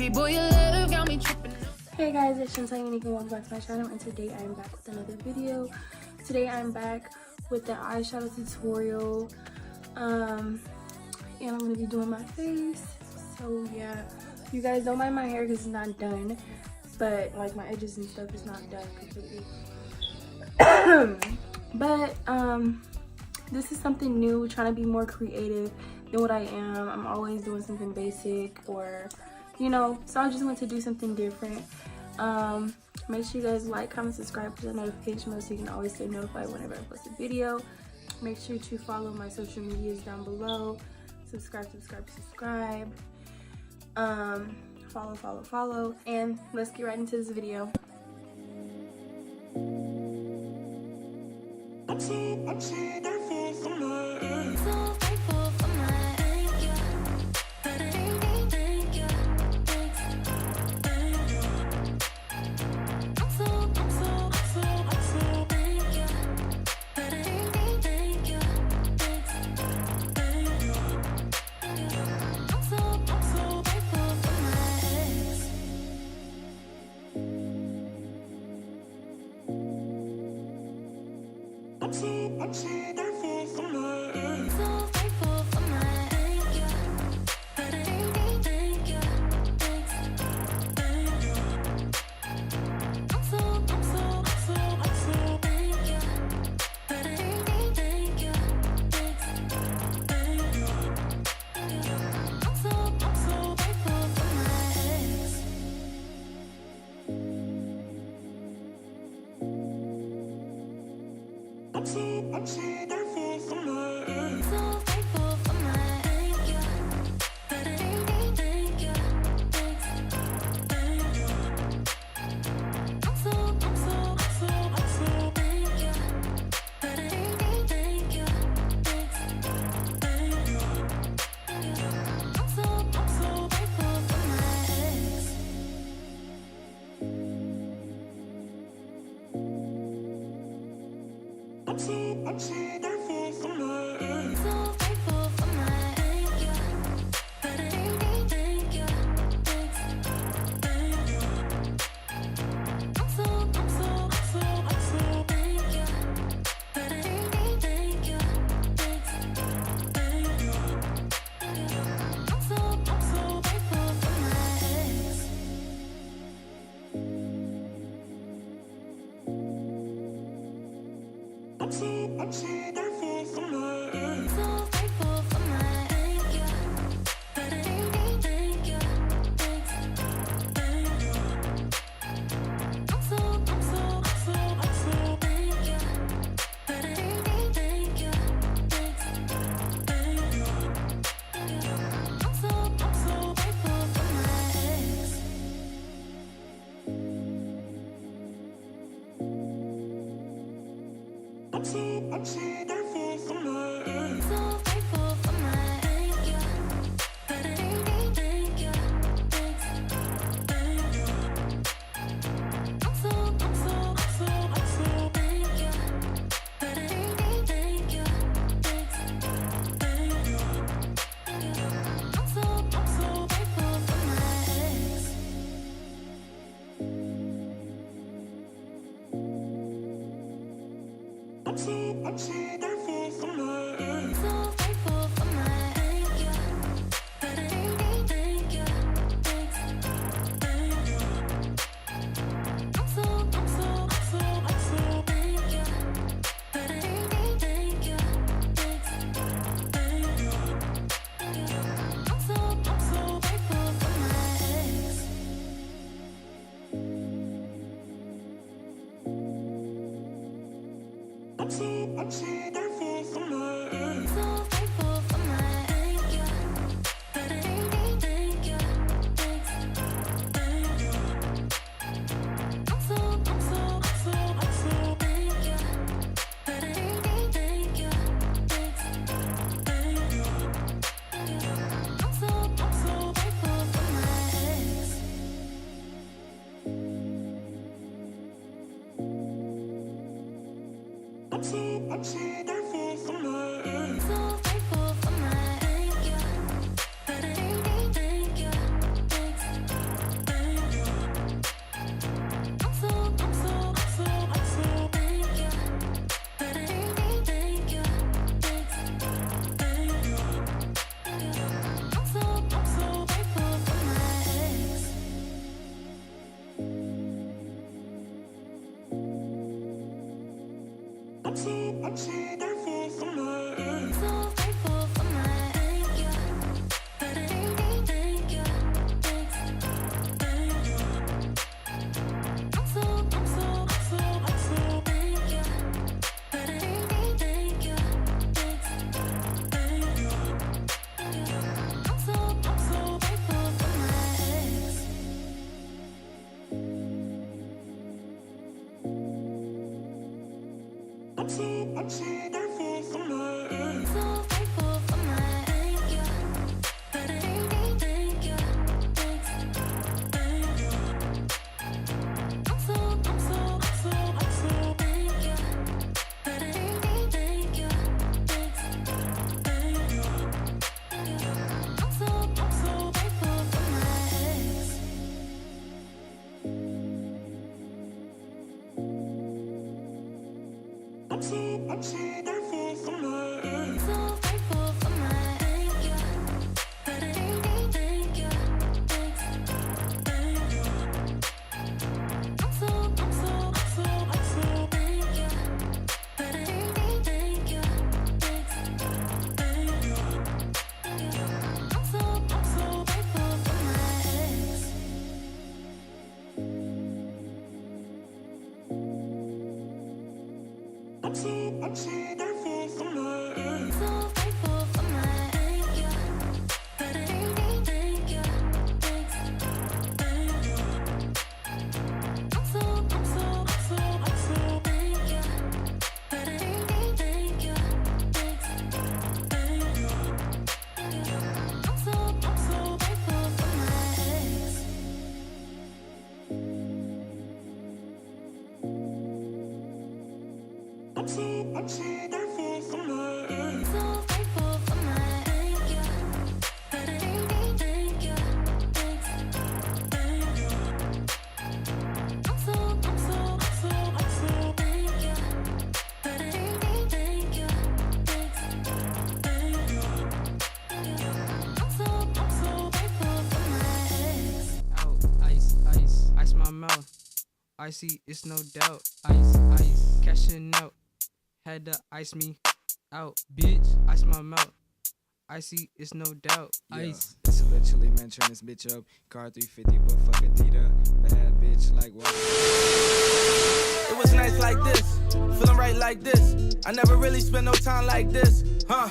baby boy, your love got me tripping. Hey guys, it's shuntellunique and welcome back to my channel, and today I am back with another video. Today I'm back with the eyeshadow tutorial, and I'm going to be doing my face. So yeah, you guys don't mind my hair because it's not done, but like my edges and stuff is not done completely. But this is something new, trying to be more creative than what I am. I'm always doing something basic, or you know, so I just want to do something different. Make sure you guys like, comment, subscribe, put the notification bell so you can always stay notified whenever I post a video. Make sure to follow my social medias down below. Subscribe. Follow, and let's get right into this video. I'm so thankful for my ex. So thankful for my ex, yeah. Thank you. I'm so thank you. Thank you. I'm so thankful for my ex. I'm so thankful for my ex. So thankful for my ex, yeah. Thank you. I'm so thank you. Thank you. I'm so thankful for my ex. I'm so thankful for my ex. So thankful for my ex, yeah. Thank you. I'm so thank you. Thank you. I'm so thankful for my ex. I'm so thankful for my ex. So thankful for my ex, yeah. Thank you. I'm so thank you. Thank you. I'm so thankful for my ex. I'm so thankful for my ex. So thankful for my ex, yeah. Thank you. I'm so thank you. Thank you. I'm so thankful for my ex. I'm so thankful for my ex. So thankful for my ex, yeah. Thank you. I'm so thank you. Thank you. I'm so thankful for my ex. I'm so thankful for my ex. So Icy, it's no doubt. Ice, ice, cashing out. Had to ice me out, bitch. Ice my mouth. Icy, it's no doubt. Ice. Yeah, it's literally man, turn this bitch up. Car 350, but fuck Adidas. Bad bitch like what? It was nice like this, feeling right like this. I never really spent no time like this, huh?